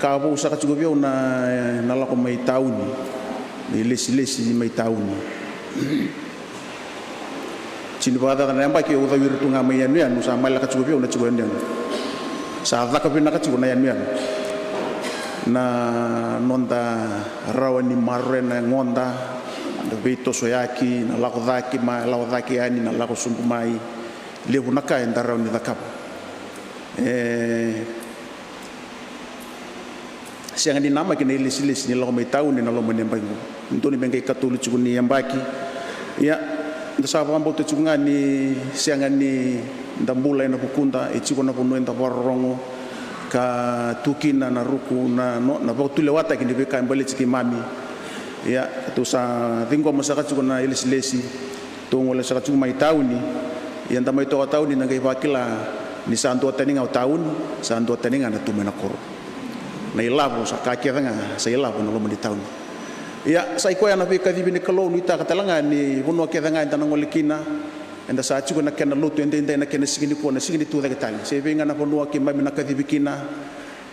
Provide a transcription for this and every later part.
Kavo saka tuko vio na lako mai tauni ni lesi mai tauni chini bada na yamba ke uda wirtu nga mai anu sa mai laka tuko vio na tuko ndian sa daka pina ka tuko na anu na nonda rawani marre na ngonda do beito soyaki na lako daki mai lako daki ani na lako sumpu mai lebu naka enda rawani dakap siang ni nama kini lesi ni lo mai tahu ni lo mai nembai untuk ni bengkai katulu cukup ni yang baki ya nda sapa ambo te cukup ni siang ni nda mulai na pukunda cukup na punu nda warongo ka tukina na ruku na waktu lewat kini beka balik ciki mami ya tu sa tinggo masyarakat cukup na lesi tunggu le cukup mai tahu ni yang nda mai tahu ni ngai bakila ni santo teninga tahun santo teninga na tu menakor na ilabu sa kakiranga sa ilabu na lumani taon ya sa ikoya na bika dibi ni kalo ni ta katalanga ni Vunau kiranga enta ngolikina enda sa chuko na kena lutu enda na kena sigini ko na sigini tu daga tali se venga na Vunau ki mai na kadibikina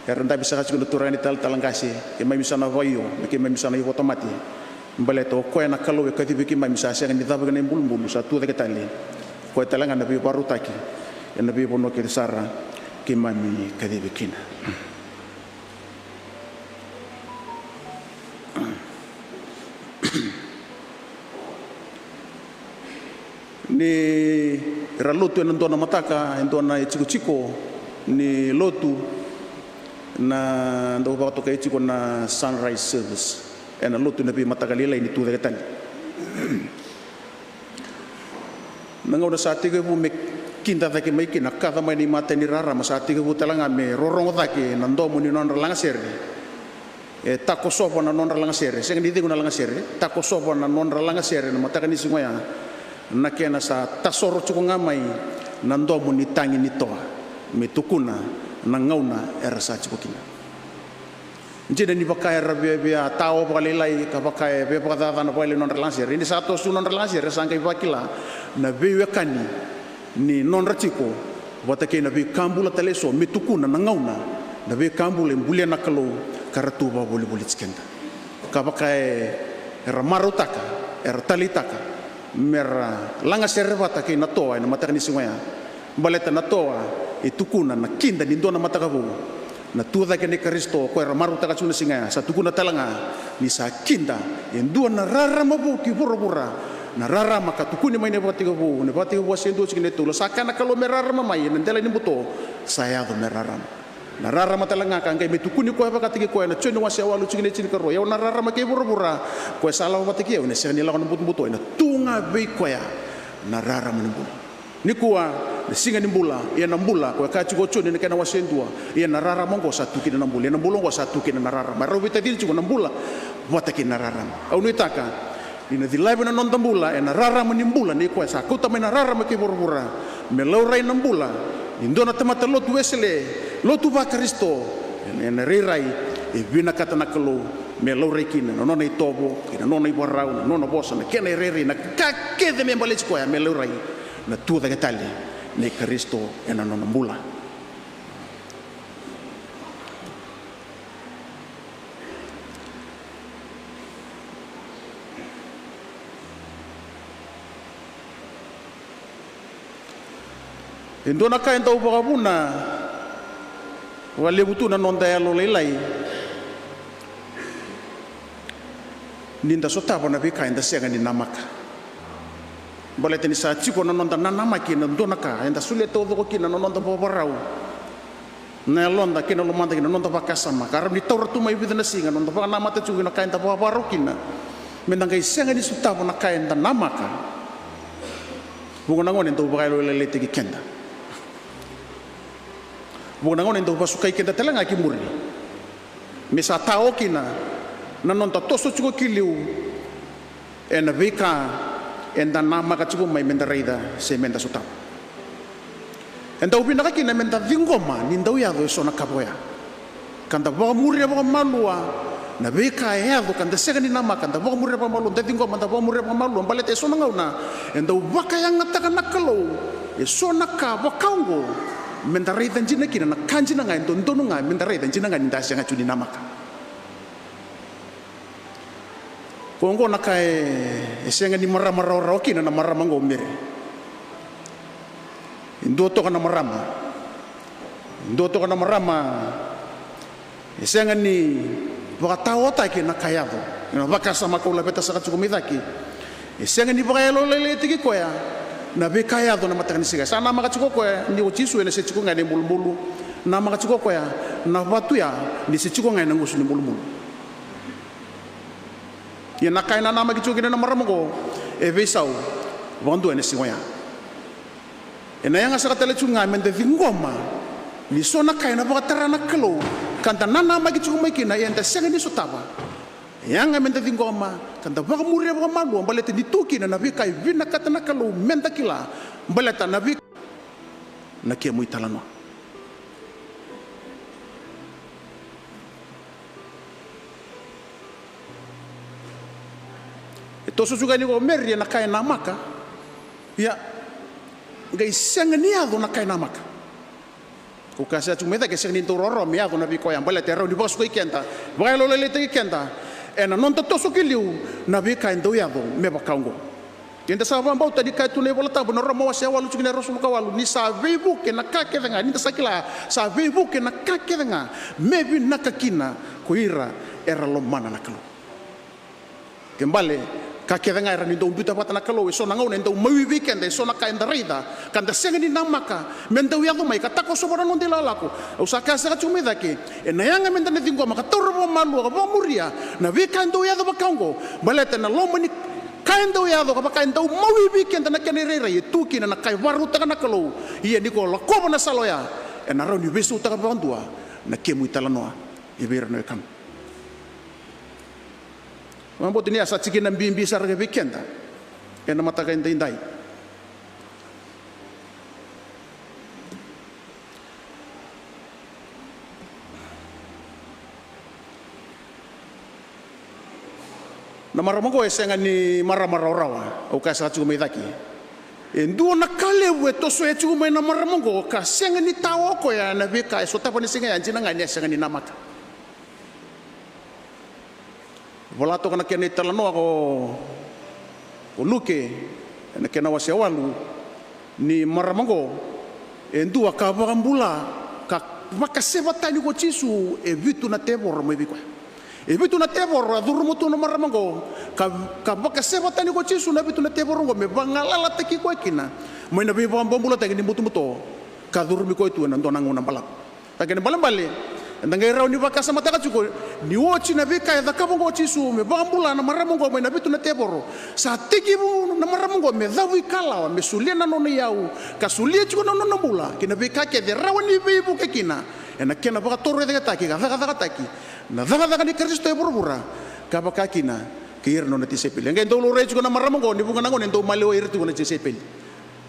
ya renda bisa chuko turani tal talangasi ke mai bisa na voyo ke mai bisa na yo otomati mbale to ko na kalo e kadibiki mai bisa sa ni dabaga na mbulu sa tu daga tali ko talanga na bi barutaki na bi Vunau ki sara ki mai kadibikina ni ralotu na ndona mataka ndona chiko ni lotu na ndo ba to kai chiko na sunrise service ena lotu na bi mataka lila ni tu detan nangau na sati ke bu me kinta ta ke mai kina ka ta mai ni mata ni rara ma sati ke bu talanga me rorongo ta ke nando mu ni non langa serri tako sopo na non langa serri seng di na langa serri tako sopo na non langa serri na mataka ni singoya na kena sa tasoro cukup ngamai nando muni tangi ni toa me tukuna na ngauna era sa cukup kina jadi ni pakai rabi bia tao pakalilai ka pakai be pakata na pale non relansir ini satu su non relansir sangkai pakila na bewe kani ni non raciko wata ke na be kambula teleso me tukuna na ngauna na be kambule mbule na kalo karatu ba boli tskenda ka pakai era marutaka era talitaka mera langa servata ke na toa na mataka ni singoya baleta na toa tukuna na kinda ni ndona mataka bu na tuwa ke ni Kristo ko era maruta ka suna singa sa tukuna talanga ni sa kinda ndua na rara mabu ki burubura na rara maka tukuni mai ne batiga bu sendo cikine tulo sakana kalau merara mamai nendela ni buto saya do merara na rara matalanga ka ngai metukuni ko ba katiki ko na choni wasi awalu cikine cikine karo ya na rara make burubura ko sala batiki ya ne seni la buto buto na tunga be ko ya na rara manembula ni kuwa singa nimbula ya nambula ko ka chiko choni ne kana wasendua ya na rara mongo satu kina nambula ya nambulo ngo satu kina na rara maro bita dil chiko nambula wataki na rara au nitaka ina dilai na non tambula ya na rara manimbula ni ko sa ko tamai na rara make burubura me laurai nambula indona tamata lotu wesele lotu va Kristo ena rirai e vina kata na kalo me laurai kina no nei tobo kina no nei borau no bosa na kena reri na kake de me balech ko ya me laurai na tu daga tali ne Kristo ena no mbula indona ka ento bakabuna wale butu na nonda ya lo lelai ninda sota bona be ka inda senga ni namaka bolete ni sa chiko na nonda na namaki na ndona ka inda sule to do ki na nonda bobarau na londa kina lo manda kina nonda bakasama karam ni tawra tu mai bidana singa nonda ba namata chu na ka inda bobarau kina mendanga senga ni sota bona ka inda namaka bugona ngone ndo bakalo lelete ki kenda bugona ngone ndo basukai kenda telanga ki murni mesa tao kina na nonta toso chuko kiliu ena vika enda nama ka chuko mai mendareida se menda sota enda ubina ka kina menda vingoma ni ndau ya do sona kaboya kanda ba muri ba malua na vika ya do kanda sega ni nama kanda ba muri ba malu ndai vingoma nda ba muri ba malu balete sona ngauna enda ubaka yang ngata kana kalo e sona ka ba kaungo mendarai dan jina kina na kanjina ngai tontono ngai mendarai dan jina ngai ndasi ngai chuni namaka kongo na kai esenga ni marama ro kina na marama ngomere ndo to kana marama esenga ni wakatawota kina kayado na vakasa makula beta saka chukumidaki esenga ni bakayalo lele tiki koya na bekayado na matakanisiga sana makachiko koya ni uchisu ene se chiko ngane mulmulu na makachiko koya na batuya ni se chiko ngane ngusu ni mulmulu ya nakaina na makicho kina na maramongo evesau wandu ene singoya ena yanga saka tele chunga mende vingoma ni sona kaina bakatarana kalo kanta nana makicho makina yenda senga ni sotaba yanga mende vingoma kanta baka muria baka malu ambalete dituki na vika vina katana kalau menda kila ambaleta na vika na kia muitalano ito susuga ni ko meria na kaya namaka ya ngai senga niado na kaya namaka ko kasa tumeda ke senga ni tororo miado na viko ya ambalete ro di bosco ikenta baka lo lele ikenta ena non to sokiliu na vika ndo yado me bakaungo kenda sava mbau tadi kai tune bola tabu na romo wase walu chukine rosu kawalu ni sa vebu ke na kake nga ni tasakila sa vebu ke na kake nga mebi nakakina kuira era lo mana nakalo kembale kake nga era ni ndo buta pata nakalo so na ngone ndo mawi weekend so na kai ndarida kanda senga ni namaka mendo yado mai katako so bona non delalako usaka sa chumeda ke ena yanga menda ni tingo maka torbo malu ka muria na weekend yado bakaungo baleta na lomani kaendo yado ka kaendo mawi weekend na kenere ye tukina na kai waruta kana kalo ia niko la ko na saloya ena ro ni besu ta bandua na kemu italanoa ibera no kam mambo tinia sa chiki na mbimbi sa rage weekend ena mataka indai na maramongo esenga ni maramaraurawa o ka sa chuma idaki endu na kalewe to so e chuma na maramongo ka senga ni tawo ko ya na bika so tapani singa ya jina ngani senga ni namaka volato kana kene talano ko luke na kena wase walu ni maramongo endu ka bagambula ka makaseva tani ko chisu e vitu na tebor mo bikwa e vitu na tebor adurumu tu no maramongo ka makaseva tani ko chisu na vitu na tebor ngo me bangalala taki ko kina mo na bi bambula taki ni mutu ka durumi ko tu na ndona ngona balap takene balambale ndangai rau ni bakasa mataka chuko ni wochi na vika ya dhakabongo chisu me bambula na maramongo me na vitu na teboro sa tigibu na maramongo me dhawu ikala me sulia na nono yau ka sulia chuko na nono bula kina vika ke de rawani bibu ke kina ena kena baka torre de taki ga daga taki na daga ni kristo e burbura ka baka kina ke irno na tisepeli ngai ndolo re chuko na maramongo ni bunga ngone ndo maleo irtu na tisepeli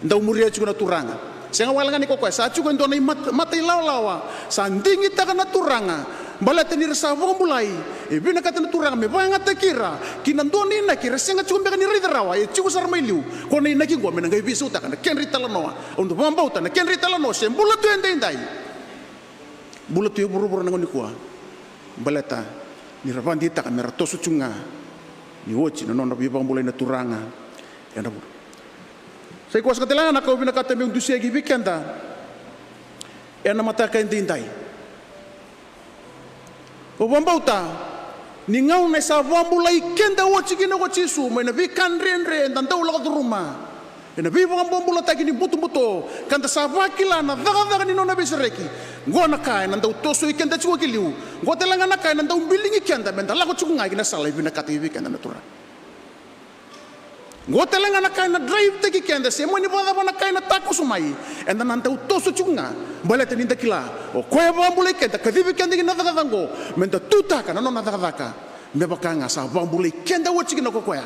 ndo muria chuko na turanga senga walanga ni kokwa sa chuko ndo na mata lawa sa ndingi taka na turanga balate ni resa mulai e bina kata na turanga me banga takira kina ndo ni na kira senga chuko mbeka ni ridarawa e chuko sarmailiu ko ni na kingo me ngai bisu taka na kenri talanoa ondo bambauta na kenri talano se mbula tu endai bula tu buru-buru ngoni kwa balata ni rabandi taka me ratosu chunga ni wochi no no bi bambula na turanga enda sai kuasa katelanga na kau bina kata me undusia gi weekenda ena mataka indai o bambauta ni ngau na sa bambula ikenda wochi kina wochi su me na weekend renre ndanda ula duruma ena bi bambula taki ni butu kanta sa vakila na daga ni nona besreki ngona kai nanda utoso ikenda chuo kiliu ngotelanga na kai nanda umbilingi kenda menda la ko chukunga kina sala bina kata weekenda na tura ngotelanga na kai na drive teki kenda se mo ni bada bona kai na taku sumai enda nanta utoso chunga balete ninda kila o koe bambule kenda kadivi kenda kina daga dango menda tuta kana nona daga me bakanga sa bambule kenda wochi kina kokoya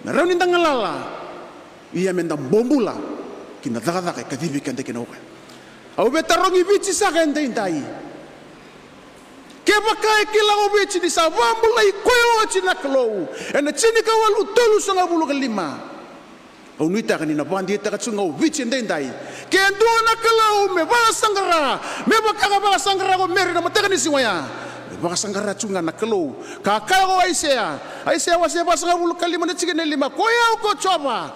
na rauni ndangalala ia menda bombula kina daga kadivi kenda kina kokoya au betarongi bichi sa kenda indai keba kai kila obechi di sa bambula ikoyo wochi na klo ena chini kawalu tolu sanga bulu kelima Unuita kanina bandi ta katsunga vichi ndendai. Kendo na kalau me ba sangara, me ba kaga sangara ko meri na mataka ni siwaya. Me ba sangara tsunga na kalau. Kakao ko Aisea wase ba sanga bulu kalima na chikene lima koya ko choba.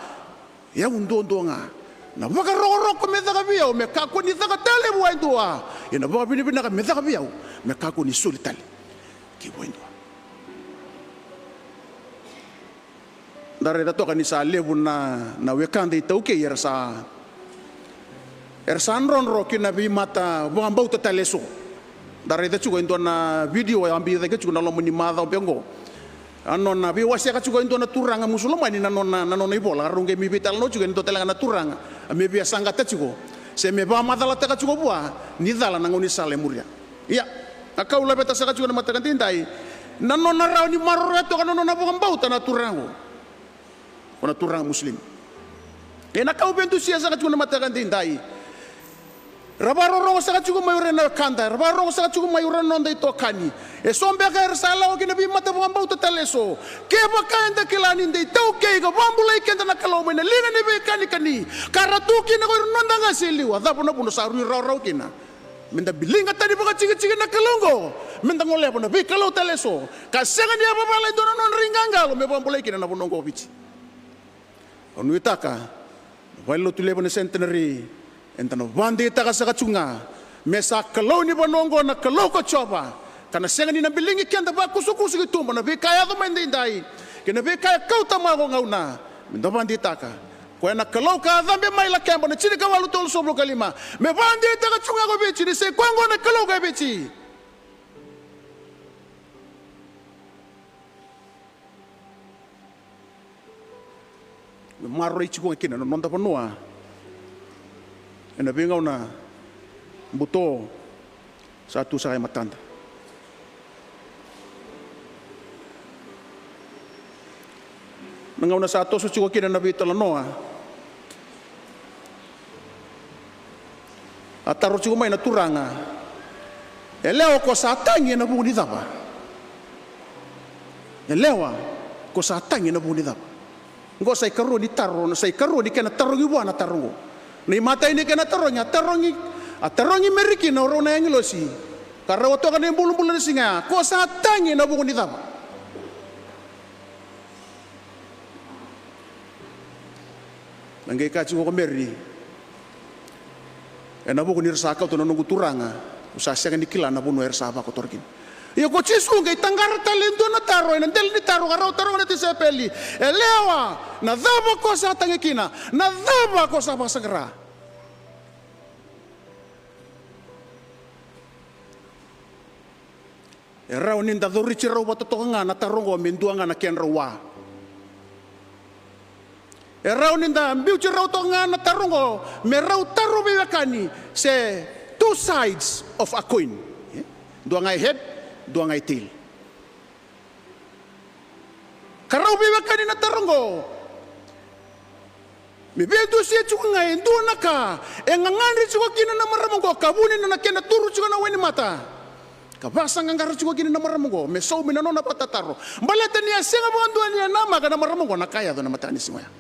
Ya undo nga. Na ba ka ro ko me daga biao me ka ko ni daga tale buai doa. Ya na ba bini ka me daga biao me ka ko ni solitali. Ki buai doa. Dari dato kanisa lebu na wekande Tucake ersa ron kina bi mata bambau tataleso. Dari dato juga into na video yang ambil daga juga nalom ni mata pengo. Anon na bi wasia juga into na turanga musulman ni nanon ibola runge mi bital no juga into telanga na turanga. Me bi sangata juga. Se me ba mata la taka juga bua ni dala nangoni sale muria. Iya, akau la beta saka juga na mata kantintai. Nanon na raw ni maroreto kanon na bambau na turango. Ona turang muslim. E na kau bentu sia saka tuna matakan tindai. Rabaro saka cukup mayure na kanda, rabaro saka cukup mayure nonda itu kani. E sombe ka salah ke nabi mata bambau tataleso. Ke bakaenda kilani ndai Tucake ka bambulai kenda na kalau mena linga ni be kani. Karatuki na ko nonda ngasili wa dapo na puno saru rau kina. Menda bilinga tadi baka cigi na kalongo. Menda ngole puna be kalau taleso. Kasenga dia apa bala itu non ringangalo me bambulai kina na puno ngopici. Onuitaka, wailo tuleba na Centenary, entano bandi taka sa katsunga, mesa kalau ni banongo na kalau ko chopa, kana senga ni na bilingi kenda ba kusukusu gitumba na be kaya do mendindai, kena be kaya kau tamago ngauna, menda bandi taka, ko na kalau ka dambe mai la kemba na chini ka walu tol soblo kalima, me bandi taka tsunga ko bechi ni se kwango na kalau ka bechi. Maroi chiku kina no nonda panua ena benga una buto satu saya matanda nanga una satu so chiku kina na bitala noa ataro chiku mai na turanga eleo ko satangi na buni daba elewa ko satangi na buni daba ngo sai karu di taro na sai karu di kana tarongi buana tarongo ni mata ini kana tarongi meriki na rona yang losi karena waktu kan yang bulu-bulu singa ko satangi na buku ni tama nangai kaci ko meri na buku ni resaka to nunggu turanga usasa kan dikila na bunu ersa apa kotorkin. Ia ko chisu ngai tangara talento na taro na del ni taro na tisepeli elewa na daba ko sa tangikina na daba ko sa pasagara era uninda dori chiro batotonga na tarongo menduanga na kenrowa era uninda mbiu chiro tonga na tarongo merau taro bewakani se two sides of a coin duangai head duangai tail. Karau bewakani na tarongo. Mibedu sia chukunga endo naka engangandri chuko kina na maramongo kabuni na kena turu chuko na weni mata. Kabasa ngangara chuko kina na maramongo mesau minano na patataro. Mbalata ni asenga bondo ni nama kana maramongo nakaya do na matani simaya.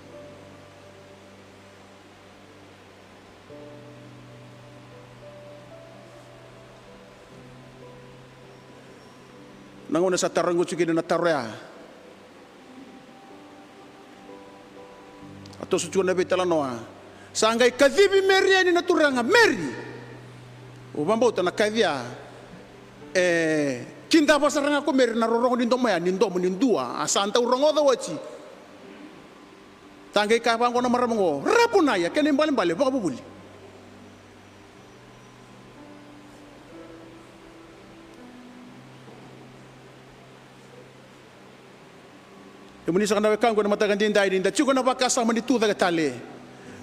Nangona sa tarango chuki na taroya. Ato su chuna betala noa. Sangai kadhibi meri ni naturanga meri. Ubambo ta nakavia kinda pasaranga ko meri na rorongo ni ndomaya ni ndomo ni ndua asanta urongo da wachi. Tangai ka bango na maramongo rapuna ya kene mbale baka bubuli. Imunisa kana wekango na matagan dindai dinda chuko na bakasa mani tu daga tale.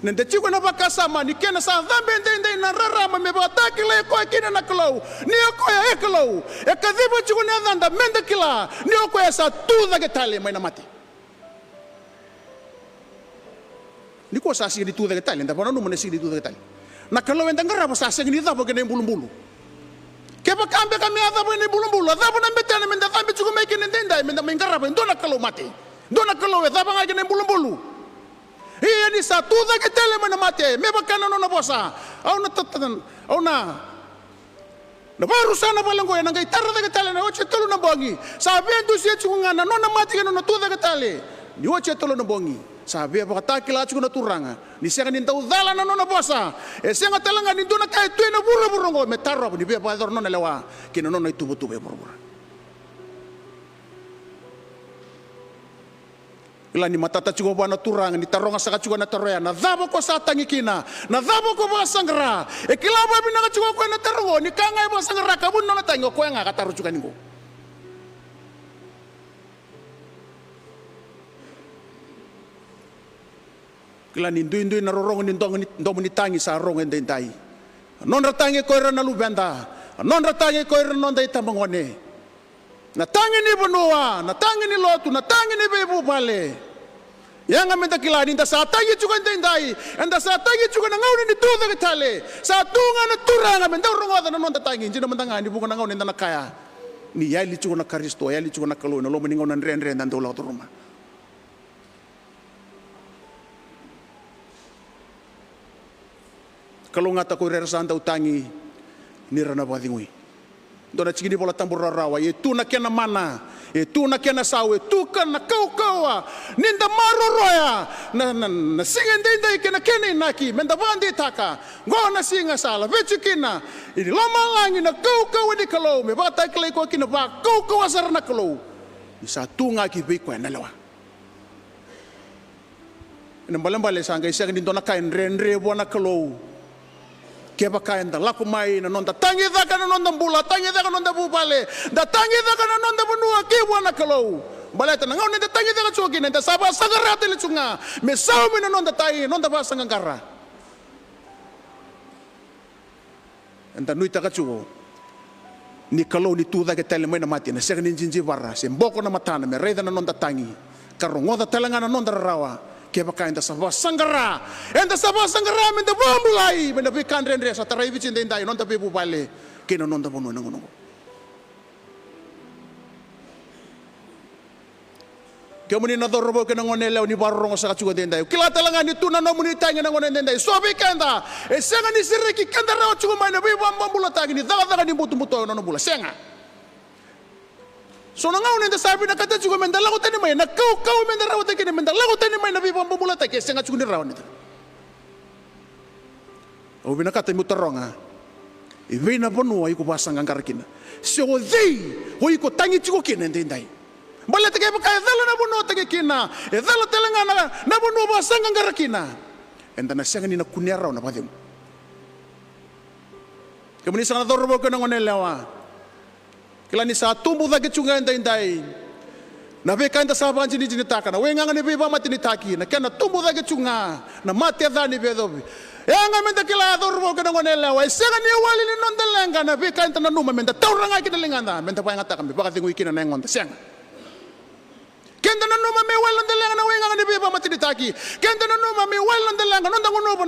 Nenda chuko na bakasa mani kena sa dhambe ndai na rarama me bataki le ko kina na klau. Ni ko ya eklau. E kadhiba chuko na danda menda kila. Ni ko ya sa tu daga tale mai na mati. Ni ko sa si di tu daga tale nda pona no mane si di tu daga tale. Na kalau enda ngara sa sa ni da bogene bulu-bulu. Ke bakambe kami ada bogene bulu-bulu. Da pona metana menda kambe chuko mai kene ndai menda mengara ndo na kalau mati. Dona kalau wetapa ngai kene bulu-bulu. Ia ni sa tuda ke tele mana mate me bakana no na bosa. Au na tatan au na baru sana balango ya ngai tarra ke tele na oche tolu na bongi. Sabe tu sia chunga na no na mate ke no na tuda ke tele. Ni oche tolu na bongi. Sabe apa kata kila chunga na turanga. Ni senga ni tau dala na no na bosa. E senga talanga ni dona kai tu na burro burrongo me tarra ni be ba no na lewa. Ke no na itu butu be burro. Ila ni matata chugo bana turanga ni taronga saka chugo na taroya na dhabo ko sa tangikina na dhabo ko ba sangra e kilaba bina ka chugo ko na tarongo ni kanga ba sangra ka bun na tango ko nga ka taru chugo ningo kila ni ndu na rorongo ni ndongo ni tangi sa rongo ndai non ratangi ko ra na lubenda non ratangi ko ra non dai tambangone na tangi ni Vunau, na tangi ni lotu, na tangi ni bebu pale. Yang amenta kilani nda sa tangi juga ndai, nda sa tangi juga na ngauni ni tuda ke tale. Sa tunga na turanga menda rongoda na nonda tangi jina mendanga ni bukan ngauni nda na kaya. Ni yali juga na Kristo, yali juga na kalo na lo meningo na ren dan dola tu rumah. Kalau ngata ko rera santa utangi ni rana badingui. Dona chigini bola tambura rawa e tu na kena mana e tu na kena sawe tu kana kau ninda maro roya na singa ndenda kena kena naki menda bandi taka ngona singa sala vechukina ini lama langi na kau di kalau me bata klei ko kina ba kau asar na kalau isa tu ngaki be ko na lawa ina balambale sanga isa ni dona kain renre bona kalau keba kain da laku mai na nonda tangi daka na nonda bula tangi daka nonda bubale da tangi daka na nonda Vunau ke buana kalau baleta na ngau nenda tangi daka chuki nenda saba sagara tele chunga me sao me na nonda tai nonda ba sangangara enda nui taka chuo ni kalau ni tuda ke tele mai na mati na sega ni jinji barra se mboko na matana me reda na nonda tangi karongoda telanga na nonda rawa keba kain da sabah sangara enda sabah sangara menda bambulai menda bikan rendre sa tarai bicin dendai nonda bebu bale kena nonda Vunau nangono kemuni na dorbo kena ngone leo ni barong sa kachuga dendai kila talanga ni tuna no muni tanga ngone dendai so bikanda e senga ni siriki kanda ra chuga mai na bebu bambula tagi ni daga ni butu no bula senga so na ngaune da sabi na kata juga menda lago tani mai na kau menda rawa tani menda lago tani mai na biba bambula ta ke senga juga ni rawa ni o bina kata mu taronga e vina Vunau ai ko basanga ngarkina so dei hoi ko tangi chugo kina ndai bala ta ke ba dala na Vunau ta ke kina e dala telanga na Vunau basanga ngarkina enda na senga ni na kunia rawa na badem kemuni sana dorbo ko ngone lewa kila ni sa tumbu dake chunga ndai na be kanda saban jini taka na wenga ngani be ba mati ni taki na kana tumbu dake chunga na mate dhani be dobi yanga menda kila dorbo kana ngone lewa senga ni wali ni nondelenga na be kanda na numa menda tauranga kina lenganda menda pa ngata kambe baka tingu ikina na ngonda senga kenda na numa me wali nondelenga na wenga ngani be ba mati ni taki kenda na numa me wali nondelenga nonda ngono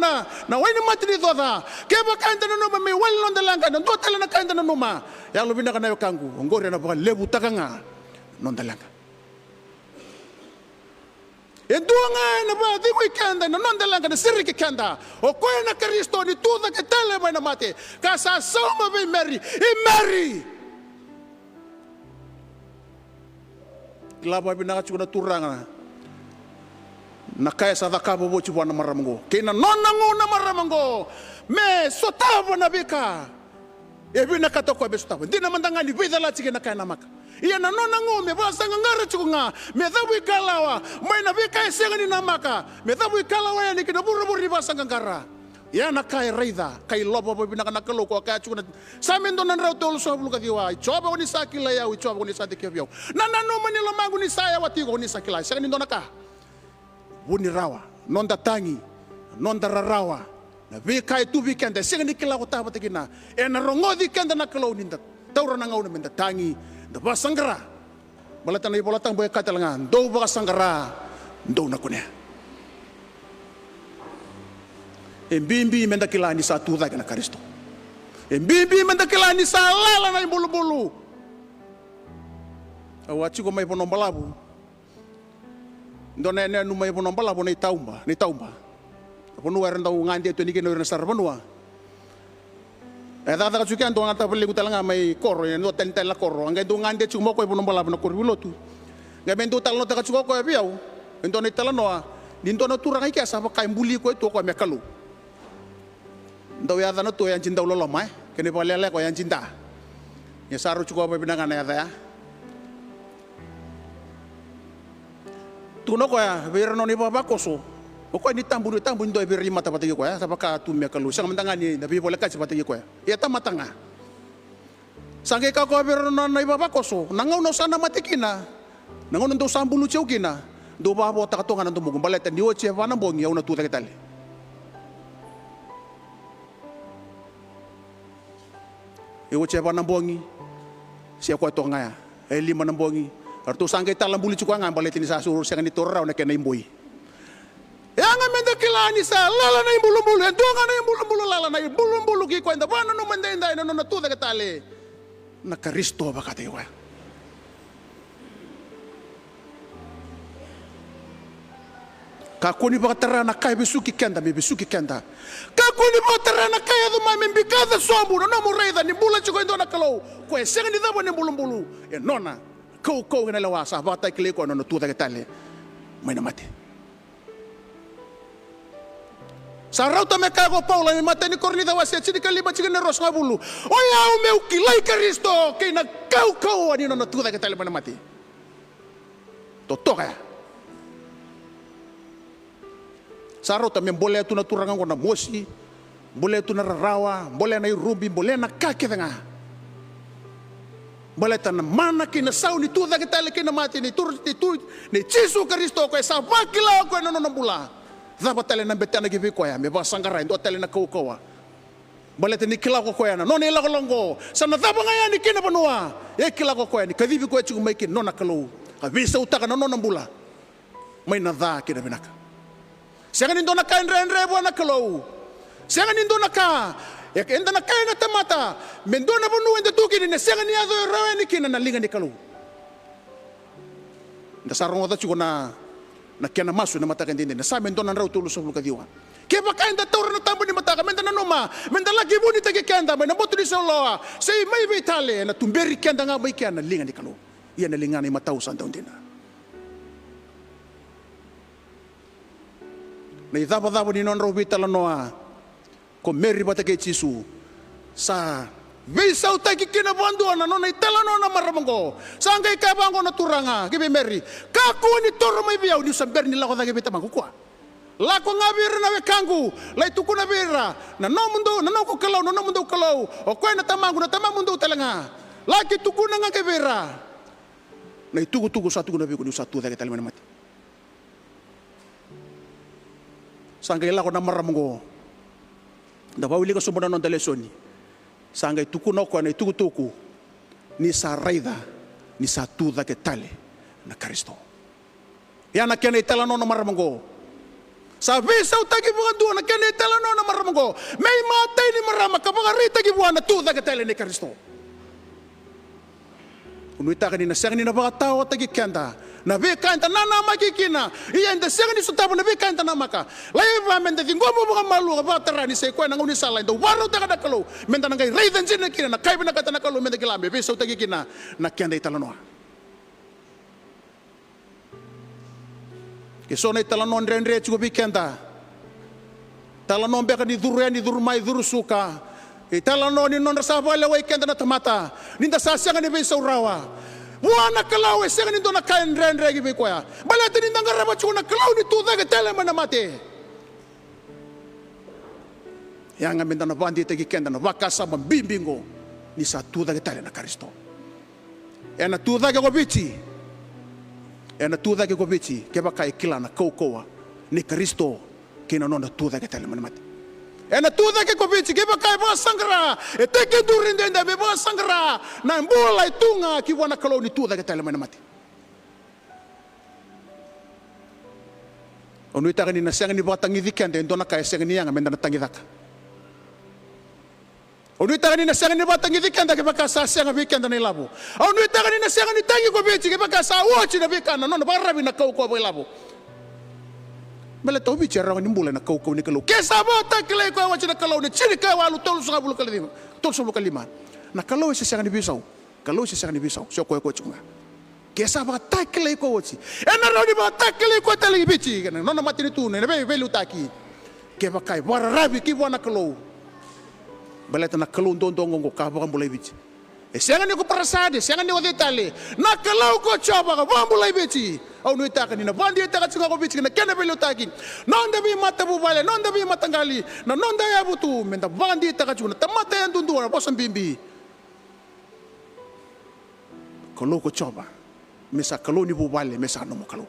na wani mati ni doda keba kanda na numa me wali nondelenga na ndotela na kanda na numa ya lo bina kana kangu ngore na ba lebu takanga nondalanga enduanga na ba di weekend na nondalanga na siriki kanda o ko na Kristo ni tuda ke tele mai na mate ka sa soma be Mary laba bina ka chuna turanga na kaya sa dakabo bo chubana maramango kena nonango na maramango me sotabo na bika ebi na katoko be sotabo ndina mandanga ni bidala chike na kaya na maka iya na nonango me basanga ngara chukunga me dabu ikalawa mai na bika senga ni namaka me dabu ikalawa ya ni kina buru basanga ngara ya na kaya raida kai lobo bo bina kana kaloko kaya chukuna samendo nan raw tol so bulu ka diwa choba oni sakila ya choba oni sa tekya biao na no manila mangu ni saya wati ko ni sakila senga ni ndonaka buni rawa nonda tangi nonda rarawa na bika itu weekend senga ni kila ko taba tekina na rongodi kenda na kalo ninda taura na ngauna menda tangi da basangara balatan ay bolatang boy katalangan do ba sangara do na kunya embimbi menda kilani sa tuda kana Kristo embimbi menda kilani sa lala na bulu-bulu awachi ko may ponombalabu Ndona ne no mai bono bala bono taumba, ni taumba. Bono era ndau ngande to ni keno na sarbanua. Eta ta tsuke ando ngata pele kutalanga mai koro no tentela koro, ngai do ngande tsu mo ko bono bala bono korbilotu. Ngai bendo talo ta tsuko ko biau. Ndona tala noa, ndona turanga ki asa kai mbuli ko to ko me kalu. Ndau ya dana to yan cinta ulolo mai, kene palele ko yan cinta. Ya saru tsuko ba binanga na ya. Tuno ko ya bera no ni baba koso o ko ni tambu ndo bera mata patagi ko ya sabaka tu me kalu sang mandanga ni nabi bola ka patagi ko ya ta matanga sange ka ko bera no ni baba koso nangau no sana matikina nangau ndo sambulu cheukina do babo ta katonga ndo mugo baleta ni o che vana bongi au na tu ta ketale e o che vana bongi sia ko tonga ya e lima na bongi Artu sangkai talam buli cukup ngambil ini saya suruh saya ni torau nak kena imbui. Yang amenda kilani sa lala na imbulu-bulu, yang tuang na imbulu-bulu lala na imbulu-bulu kiko enda bana no mendenda ina no tu da ketale. Na Kristo ba kate wa. Kakuni ba tara na kai besuki kenda. Kakuni ba tara na kai adu mai membikada sombu no mo reida ni bula cukup endo na kalau. Ko senga ni da bana imbulu-bulu. E nona kau na lawasa bata kile ko no tu da ketale mai na mate sarau ta me kago paula me mate ni korni da wase chini kali ba chigene ros ngabulu o ya o meu kilai Kristo ke na kau ani no tu da ketale mai na mate to toka sarau ta me bole tu na turanga ko na mosi bole tu na rawa bole na rubi bole na kake tanga Baleta na mana kina sau ni tuda kita le kina mati ni tur ni Yesus Kristo ko sa bakila ko no bula. Zaba tele na betana gibi ko ya me ba sangara ndo tele na ko ko. Baleta ni kila ko ya na no ni la longo. Sana zaba ngaya ni kina banua. E kila ko ya ni kadivi ko chu mai kin no na kalo. Ka visa utaka no bula. Mai na da kina binaka. Senga ni ndo na kain renre bo na kalo. Senga ni ndo na ka ya enda na kaya na tamata mendona bonu enda tuki ni senga ni ado rawe ni kina na linga ni kalu nda sarong wata chuko na kena masu na mata kandinde na sa mendona raw tulu soblu kadiwa ke ba kaya enda tor na tambo ni mata ka menda na noma menda lagi buni tagi kenda na botu ni soloa sei mai vitale na tumberi kenda nga mai kana linga ni kalu iya na linga ni matau santa undina na idaba ni non raw vitala noa ko meri bata ke Yesu sa visa utaki kina bandu ana no itala no na maramango sangai ka bango na turanga gibi meri kaku ni toro mai biau ni samber ni lako dagi beta mangu kwa lako ngabir na wekangu lai tuku na bira na no mundo na no ko kalau no mundo kalau o ko na tamangu mundo talanga laki tuku na ngabira na tuku satu na biku ni satu dagi talima mati sangai lako na maramango da wawili ko sumuna non Lesoni sangai tuku no ko na tuku ni sa raida ni sa tuda ke tale na Kristo ya na kene tala no maramango sa visa utaki buandu na kene tala no maramango mai mate ni marama ka bagarita ki buana tuda ke tale ni Kristo unuita ka ni na senga ni na bagataw tagi kenda na bekanta nana makikina iya nda senga ni sutabu na bekanta na maka lai ba menda dingomo mga malu ba tarani se ko na nguni sala ndo waro ta kada kalo menda ngai reiden jina kina na kai bina kata na kalo menda kilambe be so tagi kina na kenda italanoa ke so na italano ndre chugo bikenda talano beka ni durmai durusuka italano ni non sa vale wa kenda na tamata ninda sa senga ni be so rawa Wana kalau senga ni dona kain renre gibi ko ya. Balate ni ndangara ba chuna kalau ni tuda ke tele mana mate. Yang ngamen dana bandi te kenda na wakasa bimbingo ni sa tuda ke tele na Kristo. Ena tuda ke gobichi. Ena tuda ke gobichi ke bakai kila na kokoa ni Kristo kina nona tuda ke tele mana mate. Ena tuda ke kobichi ke bakai ba sangra e te ke durinde nda be ba sangra na mbola itunga ki wana kalau ni tuda ke tele mana mati onu itagani na senga ni batangi dikende ndona ka senga ni yanga menda na tangi daka onu itagani na senga ni batangi dikende ke baka sa senga bikende ni labo onu itagani na senga ni tangi kobichi ke baka sa wochi na bikana nona barabi na kau ko labo Mele tau bicara ni mbula na kau ni kalau. Kesaba tak kelai kau awak na kalau ni ciri kau alu tol 10 kali 5. Na kalau sesangan bisau. Kalau sesangan bisau. Sio kau cunga. Kesaba tak kelai kau awak. Enar ni ba tak kelai kau tali bici kan. Nona mati ni tu ni be lutaki. Ke bakai war rabi ki wana kalau. Baleta na kalau don ngong ka ba mulai bici. Sesangan ni ko parasade, sesangan ni wadi tali. Na kalau kau coba ka mulai bici. Au no itaka ni na bandi itaka tsinga ko bichi na kena belo taki nonda bi mata bu bale nonda bi matangali na nonda ya butu menda bandi itaka tsinga tamata ya ndundu na bosan bimbi kalau ko coba mesa kalau ni bu bale mesa no mo kalau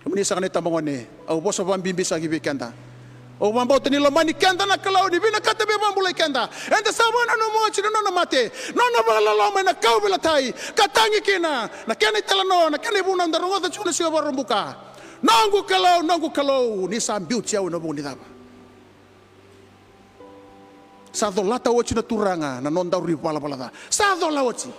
kemini sakane tambangone au bosa bimbi sagi be kanda o bambo tani lo mani kanda na kalau ni bina kata be bambulai kanda enda sabana no mo chino no mate no bala lo na kau bela tai katangi kina na kene telano na kene buna ndarongo ta chuna siwa barumbuka nongu kalau ni sambiu chiau no buni daba sa do lata ochi na turanga na nonda uri bala da sa do la ochi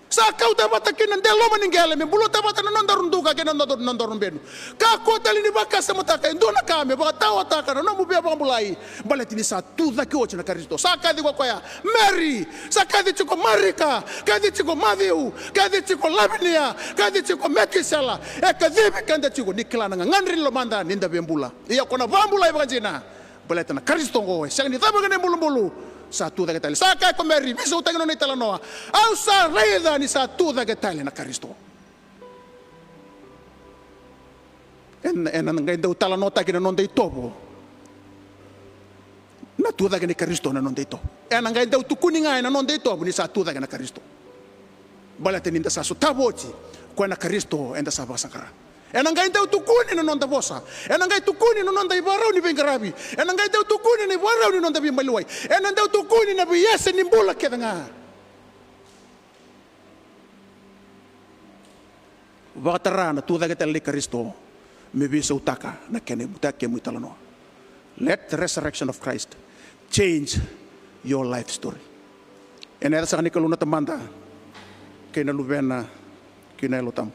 sa kau tabata kina ndelo maningele me bulu tabata na nonda runduka kina nonda rumbenu ka ko tali ni baka sa mutaka ndona kame baka tawa taka no mu bia bambulai baletini sa tu da ochi na Kristo sa kadi ko ya Mary sa kadi chiko Marika kadi chiko Matthew kadi chiko Lavinia kadi chiko Metisela e kadi be kanda chiko nikla na ngandri lo manda ninda bembula iya kona bambulai baka jina baletana Kristo ngo sa ni taba ngene bulu satu da ketali saka ko Mary biso utang no itala noa au sa reda ni satu da ketali na Kristo en ngai da utala nota kina non dei tobo na tu da ke Kristo na non dei tobo en ngai da utukuni ngai na non dei tobo ni satu da ke Kristo balate ninda sa sutabochi ko na Kristo enda sa basakara enangai tau tukuni no nonda bosa enangai tukuni no nonda ibarau ni bengarabi enangai tau tukuni ni barau ni nonda bimaluai enangai tau tukuni na biyese ni mbula kedanga wakatara na tuda ketali Kristo mebisa utaka na kene mutake muitalano let the resurrection of Christ change your life story enera sa kanikalo na tamanda kina lubena kina lutam